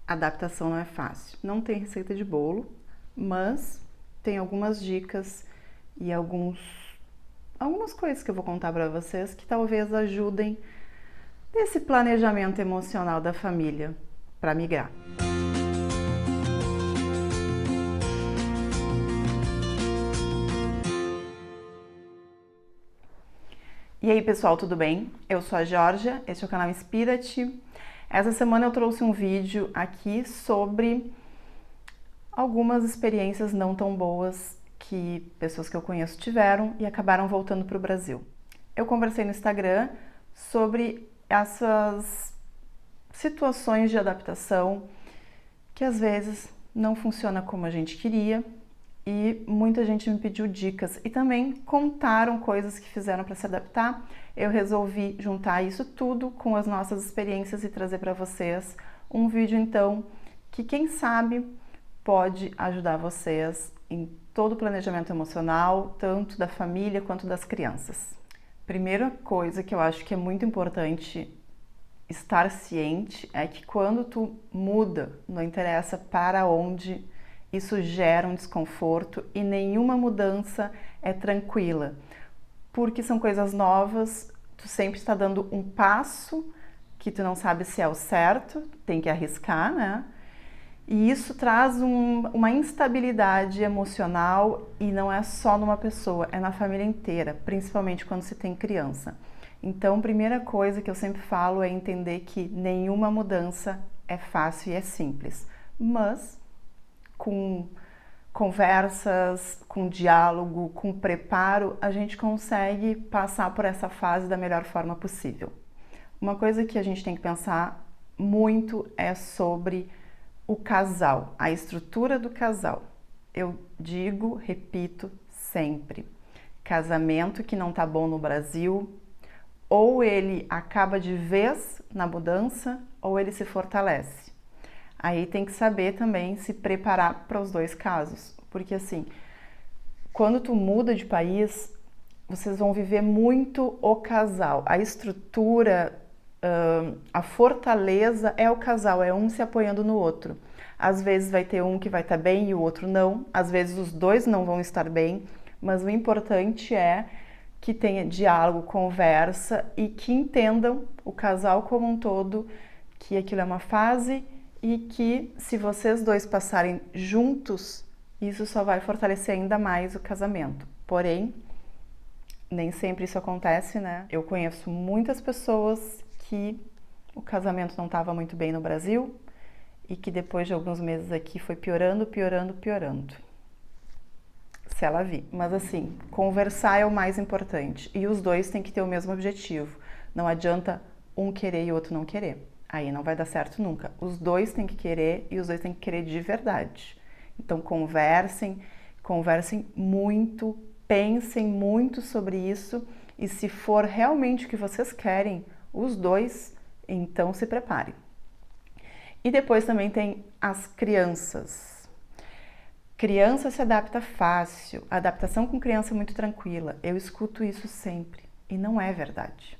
Adaptação não é fácil. Não tem receita de bolo, mas tem algumas dicas e algumas coisas que eu vou contar para vocês que talvez ajudem nesse planejamento emocional da família para migrar. E aí pessoal, tudo bem? Eu sou a Georgia, este é o canal Inspira-te. Essa semana eu trouxe um vídeo aqui sobre algumas experiências não tão boas que pessoas que eu conheço tiveram e acabaram voltando para o Brasil. Eu conversei no Instagram sobre essas situações de adaptação que às vezes não funciona como a gente queria e muita gente me pediu dicas e também contaram coisas que fizeram para se adaptar. Eu resolvi juntar isso tudo com as nossas experiências e trazer para vocês um vídeo então que quem sabe pode ajudar vocês em todo o planejamento emocional, tanto da família quanto das crianças. Primeira coisa que eu acho que é muito importante estar ciente é que quando tu muda, não interessa para onde, isso gera um desconforto e nenhuma mudança é tranquila, porque são coisas novas, tu sempre está dando um passo que tu não sabe se é o certo, tem que arriscar, né? E isso traz uma instabilidade emocional e não é só numa pessoa, é na família inteira, principalmente quando se tem criança. Então, primeira coisa que eu sempre falo é entender que nenhuma mudança é fácil e é simples, mas com conversas, com diálogo, com preparo, a gente consegue passar por essa fase da melhor forma possível. Uma coisa que a gente tem que pensar muito é sobre o casal, a estrutura do casal. Eu digo, repito sempre, casamento que não tá bom no Brasil, ou ele acaba de vez na mudança, ou ele se fortalece. Aí tem que saber também se preparar para os dois casos, porque assim, quando tu muda de país, vocês vão viver muito o casal, a estrutura, a fortaleza é o casal, é um se apoiando no outro. Às vezes vai ter um que vai estar bem e o outro não, às vezes os dois não vão estar bem, mas o importante é que tenha diálogo, conversa e que entendam o casal como um todo, que aquilo é uma fase e que se vocês dois passarem juntos, isso só vai fortalecer ainda mais o casamento. Porém, nem sempre isso acontece, né? Eu conheço muitas pessoas que o casamento não estava muito bem no Brasil e que depois de alguns meses aqui foi piorando, piorando, piorando. Se ela vir. Mas assim, conversar é o mais importante e os dois têm que ter o mesmo objetivo. Não adianta um querer e o outro não querer. Aí não vai dar certo nunca. Os dois têm que querer e os dois têm que querer de verdade. Então conversem muito, pensem muito sobre isso e se for realmente o que vocês querem, os dois, então se preparem. E depois também tem as crianças. Criança se adapta fácil, a adaptação com criança é muito tranquila. Eu escuto isso sempre e não é verdade.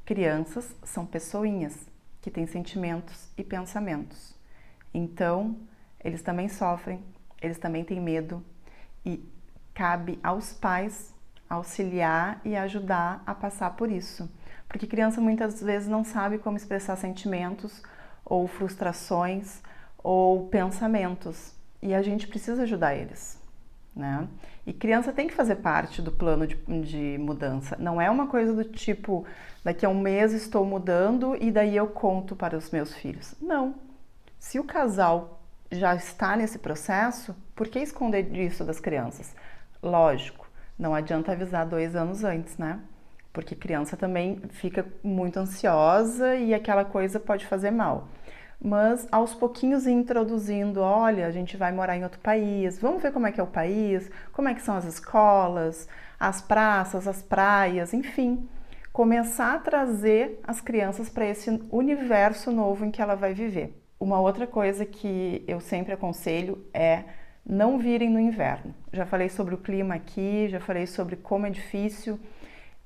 Crianças são pessoinhas que têm sentimentos e pensamentos. Então, eles também sofrem, eles também têm medo e cabe aos pais auxiliar e ajudar a passar por isso. Porque criança muitas vezes não sabe como expressar sentimentos ou frustrações ou pensamentos e a gente precisa ajudar eles, né? E criança tem que fazer parte do plano de mudança. Não é uma coisa do tipo, daqui a um mês estou mudando e daí eu conto para os meus filhos. Não. Se o casal já está nesse processo, por que esconder isso das crianças? Lógico, não adianta avisar 2 anos antes, né? Porque criança também fica muito ansiosa e aquela coisa pode fazer mal. Mas aos pouquinhos introduzindo, olha, a gente vai morar em outro país, vamos ver como é que é o país, como é que são as escolas, as praças, as praias, enfim. Começar a trazer as crianças para esse universo novo em que ela vai viver. Uma outra coisa que eu sempre aconselho é não virem no inverno. Já falei sobre o clima aqui, já falei sobre como é difícil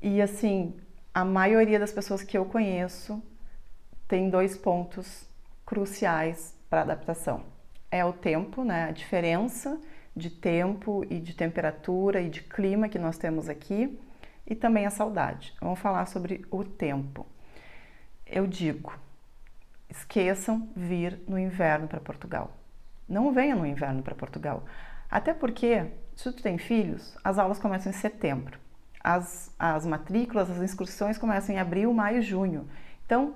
e assim, a maioria das pessoas que eu conheço tem 2 pontos cruciais para adaptação. É o tempo, né? A diferença de tempo e de temperatura e de clima que nós temos aqui e também a saudade. Vamos falar sobre o tempo. Eu digo, esqueçam vir no inverno para Portugal. Não venham no inverno para Portugal. Até porque, se tu tem filhos, as aulas começam em setembro. As matrículas, as inscrições começam em abril, maio, junho. Então,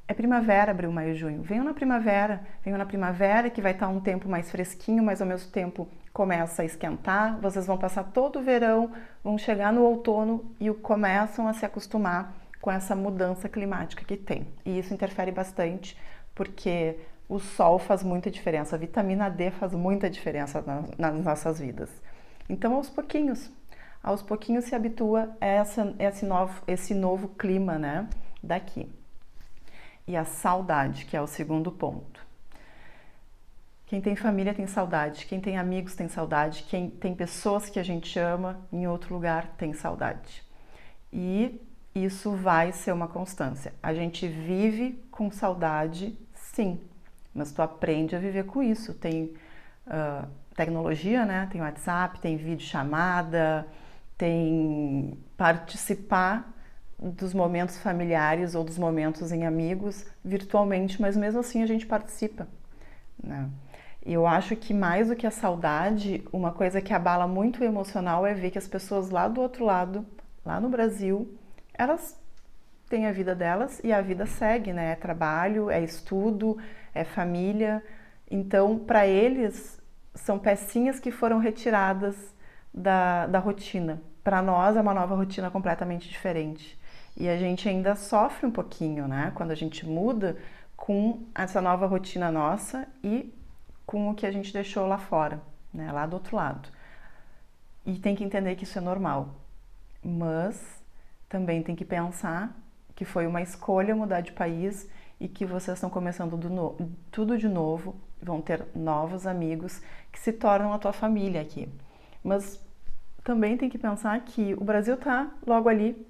é primavera, abril, maio, junho. Venham na primavera que vai estar um tempo mais fresquinho, mas ao mesmo tempo começa a esquentar. Vocês vão passar todo o verão, vão chegar no outono e começam a se acostumar com essa mudança climática que tem. E isso interfere bastante, porque o sol faz muita diferença, a vitamina D faz muita diferença nas nossas vidas. Então, aos pouquinhos se habitua a esse novo clima, né, daqui. E a saudade, que é o segundo ponto. Quem tem família tem saudade, quem tem amigos tem saudade, quem tem pessoas que a gente ama em outro lugar tem saudade. E isso vai ser uma constância. A gente vive com saudade, sim, mas tu aprende a viver com isso. Tem tecnologia, né? Tem WhatsApp, tem videochamada, tem participar dos momentos familiares ou dos momentos em amigos virtualmente, mas mesmo assim a gente participa, né? Eu acho que mais do que a saudade, uma coisa que abala muito o emocional é ver que as pessoas lá do outro lado, lá no Brasil, elas têm a vida delas e a vida segue, né? É trabalho, é estudo, é família. Então, para eles, são pecinhas que foram retiradas da rotina. Para nós, é uma nova rotina completamente diferente. E a gente ainda sofre um pouquinho, né? Quando a gente muda com essa nova rotina nossa e com o que a gente deixou lá fora, né? Lá do outro lado. E tem que entender que isso é normal. Mas também tem que pensar que foi uma escolha mudar de país e que vocês estão começando tudo de novo, vão ter novos amigos que se tornam a tua família aqui. Mas também tem que pensar que o Brasil tá logo ali,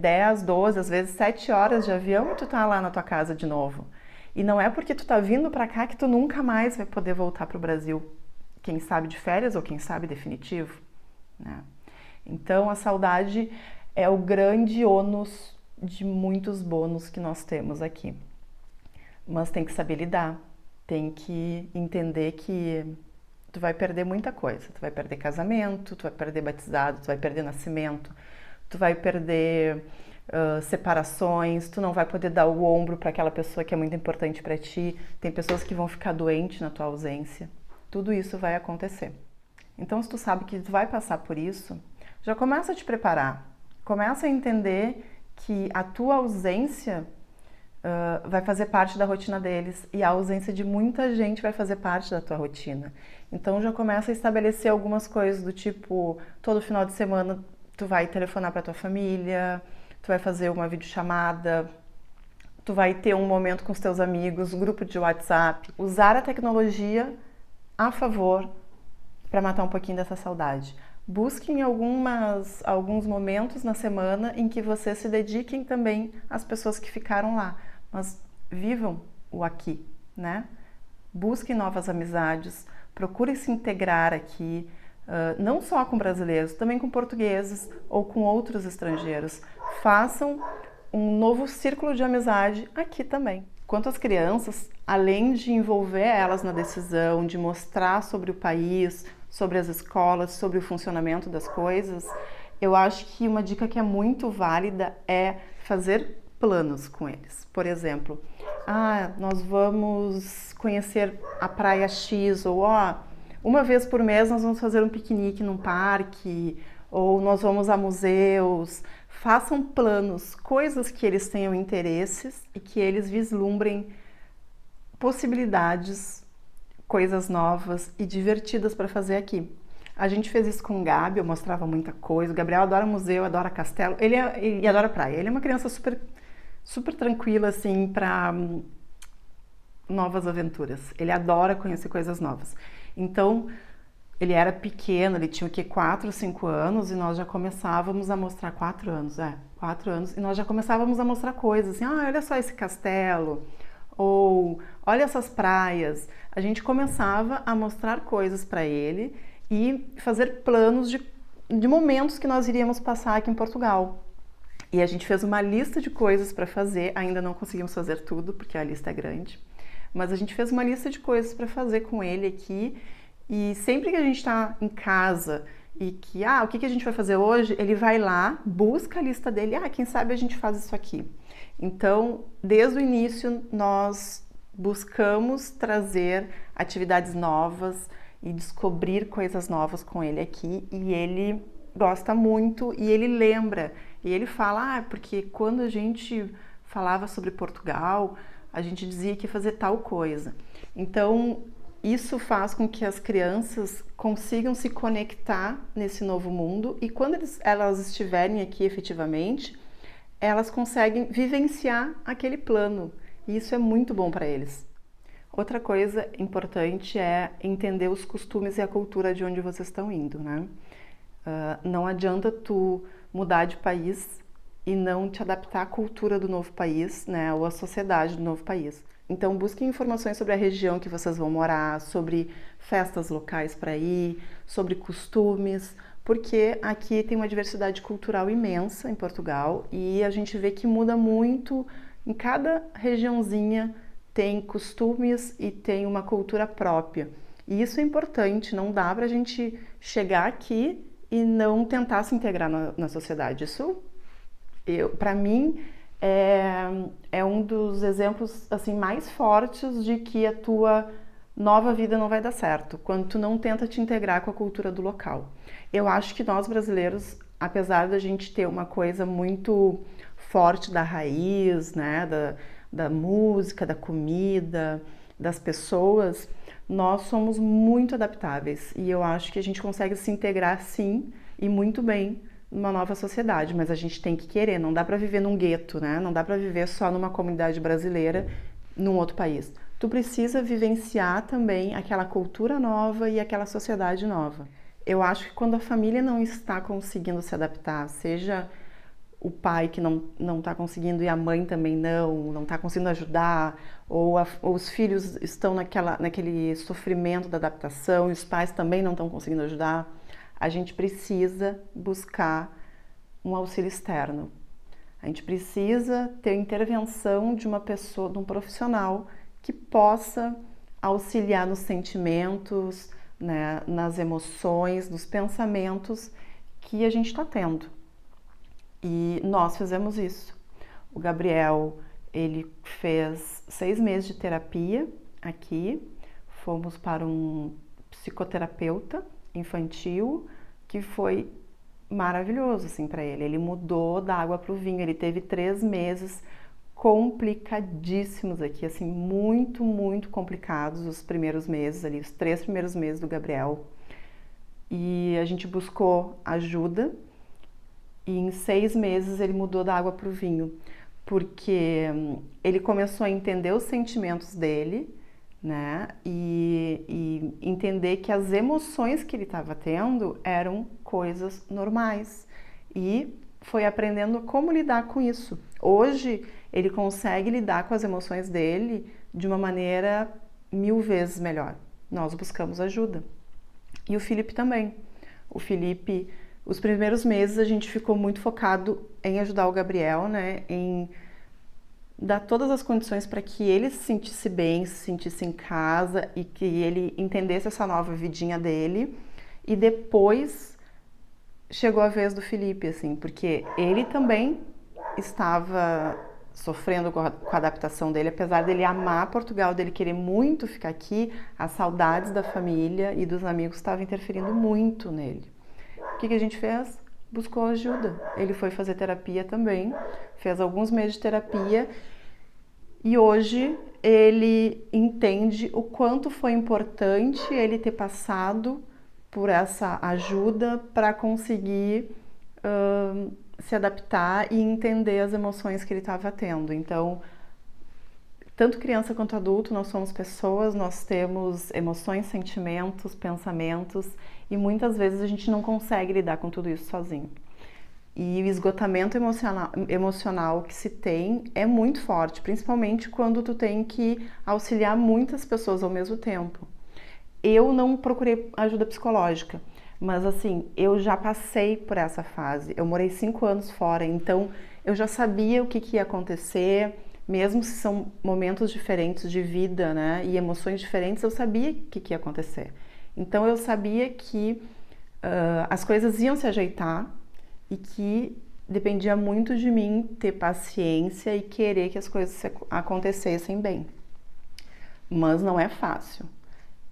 10, 12, às vezes 7 horas de avião e tu tá lá na tua casa de novo. E não é porque tu tá vindo pra cá que tu nunca mais vai poder voltar pro Brasil, quem sabe de férias ou quem sabe definitivo, né? Então a saudade é o grande ônus de muitos bônus que nós temos aqui. Mas tem que saber lidar, tem que entender que tu vai perder muita coisa. Tu vai perder casamento, tu vai perder batizado, tu vai perder nascimento, tu vai perder separações, tu não vai poder dar o ombro para aquela pessoa que é muito importante para ti. Tem pessoas que vão ficar doentes na tua ausência. Tudo isso vai acontecer. Então, se tu sabe que tu vai passar por isso, já começa a te preparar. Começa a entender que a tua ausência vai fazer parte da rotina deles e a ausência de muita gente vai fazer parte da tua rotina. Então já começa a estabelecer algumas coisas do tipo, todo final de semana tu vai telefonar para tua família, tu vai fazer uma videochamada, tu vai ter um momento com os teus amigos, grupo de WhatsApp, usar a tecnologia a favor para matar um pouquinho dessa saudade. Busquem alguns momentos na semana em que vocês se dediquem também às pessoas que ficaram lá, mas vivam o aqui, né? Busquem novas amizades, procurem se integrar aqui, não só com brasileiros, também com portugueses ou com outros estrangeiros. Façam um novo círculo de amizade aqui também. Quanto às crianças, além de envolver elas na decisão, de mostrar sobre o país, sobre as escolas, sobre o funcionamento das coisas, eu acho que uma dica que é muito válida é fazer planos com eles. Por exemplo, nós vamos conhecer a praia X, ou uma vez por mês nós vamos fazer um piquenique num parque, ou nós vamos a museus. Façam planos, coisas que eles tenham interesses e que eles vislumbrem possibilidades, coisas novas e divertidas para fazer aqui. A gente fez isso com o Gabi, eu mostrava muita coisa. O Gabriel adora museu, adora castelo, ele adora praia. Ele é uma criança super tranquila, assim, para novas aventuras. Ele adora conhecer coisas novas. Então, ele era pequeno, ele tinha o quê? 4, 5 anos e nós já começávamos a mostrar 4 anos, 4 anos, e nós já começávamos a mostrar coisas, assim, olha só esse castelo, ou olha essas praias. A gente começava a mostrar coisas para ele e fazer planos de momentos que nós iríamos passar aqui em Portugal. E a gente fez uma lista de coisas para fazer, ainda não conseguimos fazer tudo, porque a lista é grande, mas a gente fez uma lista de coisas para fazer com ele aqui, e sempre que a gente está em casa e que, o que a gente vai fazer hoje, ele vai lá, busca a lista dele, quem sabe a gente faz isso aqui. Então, desde o início, nós buscamos trazer atividades novas e descobrir coisas novas com ele aqui, e ele gosta muito e ele lembra. E ele fala, porque quando a gente falava sobre Portugal, a gente dizia que ia fazer tal coisa. Então, isso faz com que as crianças consigam se conectar nesse novo mundo e quando elas estiverem aqui efetivamente, elas conseguem vivenciar aquele plano. E isso é muito bom para eles. Outra coisa importante é entender os costumes e a cultura de onde vocês estão indo, né? Não adianta tu mudar de país e não te adaptar à cultura do novo país, né, ou à sociedade do novo país. Então busquem informações sobre a região que vocês vão morar, sobre festas locais para ir, sobre costumes, porque aqui tem uma diversidade cultural imensa em Portugal e a gente vê que muda muito, em cada regiãozinha tem costumes e tem uma cultura própria. E isso é importante, não dá pra gente chegar aqui e não tentar se integrar na sociedade. Isso, para mim, é um dos exemplos assim mais fortes de que a tua nova vida não vai dar certo, quando tu não tenta te integrar com a cultura do local. Eu acho que nós brasileiros, apesar da gente ter uma coisa muito forte da raiz, né, da música, da comida, das pessoas, nós somos muito adaptáveis e eu acho que a gente consegue se integrar sim e muito bem numa nova sociedade, mas a gente tem que querer, não dá para viver num gueto, né? Não dá para viver só numa comunidade brasileira num outro país. Tu precisa vivenciar também aquela cultura nova e aquela sociedade nova. Eu acho que quando a família não está conseguindo se adaptar, seja o pai que não está conseguindo e a mãe também não está conseguindo ajudar, ou os filhos estão naquele sofrimento da adaptação e os pais também não estão conseguindo ajudar, a gente precisa buscar um auxílio externo. A gente precisa ter a intervenção de uma pessoa, de um profissional que possa auxiliar nos sentimentos, né, nas emoções, nos pensamentos que a gente está tendo. E nós fizemos isso. O Gabriel, ele fez 6 meses de terapia aqui. Fomos para um psicoterapeuta infantil que foi maravilhoso assim para ele. Ele mudou da água para o vinho. Ele teve 3 meses complicadíssimos aqui, assim, muito, muito complicados os primeiros meses ali, os 3 primeiros meses do Gabriel. E a gente buscou ajuda. E em 6 meses ele mudou da água para o vinho, porque ele começou a entender os sentimentos dele, né? E entender que as emoções que ele estava tendo eram coisas normais. E foi aprendendo como lidar com isso. Hoje ele consegue lidar com as emoções dele de uma maneira 1000 vezes melhor. Nós buscamos ajuda. E o Felipe também. O Felipe... Os primeiros meses a gente ficou muito focado em ajudar o Gabriel, né? Em dar todas as condições para que ele se sentisse bem, se sentisse em casa e que ele entendesse essa nova vidinha dele. E depois chegou a vez do Felipe, assim, porque ele também estava sofrendo com a adaptação dele, apesar dele amar Portugal, dele querer muito ficar aqui, as saudades da família e dos amigos estavam interferindo muito nele. O que a gente fez? Buscou ajuda. Ele foi fazer terapia também, fez alguns meses de terapia e hoje ele entende o quanto foi importante ele ter passado por essa ajuda para conseguir se adaptar e entender as emoções que ele estava tendo. Então, tanto criança quanto adulto, nós somos pessoas, nós temos emoções, sentimentos, pensamentos e muitas vezes a gente não consegue lidar com tudo isso sozinho. E o esgotamento emocional que se tem é muito forte, principalmente quando tu tem que auxiliar muitas pessoas ao mesmo tempo. Eu não procurei ajuda psicológica, mas assim, eu já passei por essa fase. Eu morei 5 anos fora, então eu já sabia o que ia acontecer, mesmo se são momentos diferentes de vida, né, e emoções diferentes, eu sabia o que ia acontecer. Então eu sabia que as coisas iam se ajeitar e que dependia muito de mim ter paciência e querer que as coisas acontecessem bem. Mas não é fácil.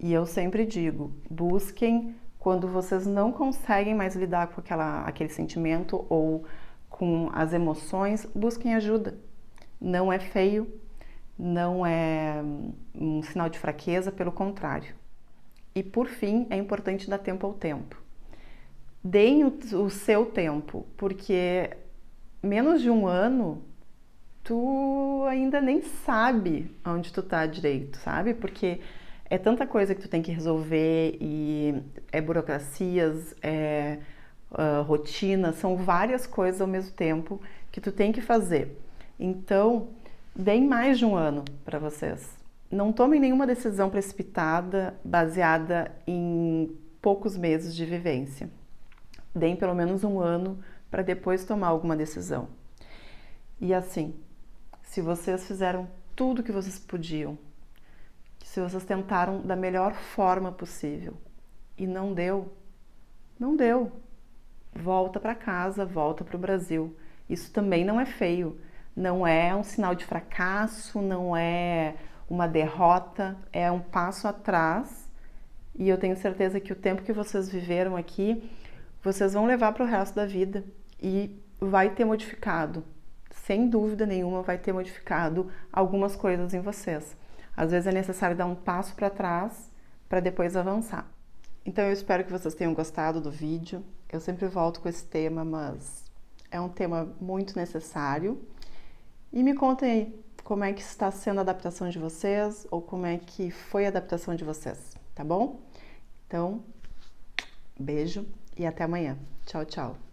E eu sempre digo, busquem quando vocês não conseguem mais lidar com aquele sentimento ou com as emoções, busquem ajuda. Não é feio, não é um sinal de fraqueza, pelo contrário. E por fim, é importante dar tempo ao tempo. Deem o seu tempo, porque menos de um ano tu ainda nem sabe onde tu tá direito, sabe? Porque é tanta coisa que tu tem que resolver e é burocracias, rotina, são várias coisas ao mesmo tempo que tu tem que fazer. Então, deem mais de um ano para vocês. Não tomem nenhuma decisão precipitada baseada em poucos meses de vivência. Deem pelo menos um ano para depois tomar alguma decisão. E assim, se vocês fizeram tudo o que vocês podiam, se vocês tentaram da melhor forma possível e não deu, não deu. Volta para casa, volta para o Brasil. Isso também não é feio, não é um sinal de fracasso, não é uma derrota, é um passo atrás. E eu tenho certeza que o tempo que vocês viveram aqui, vocês vão levar para o resto da vida e vai ter modificado, sem dúvida nenhuma, vai ter modificado algumas coisas em vocês. Às vezes é necessário dar um passo para trás para depois avançar. Então eu espero que vocês tenham gostado do vídeo. Eu sempre volto com esse tema, mas é um tema muito necessário. E me contem aí como é que está sendo a adaptação de vocês ou como é que foi a adaptação de vocês, tá bom? Então, beijo e até amanhã. Tchau, tchau.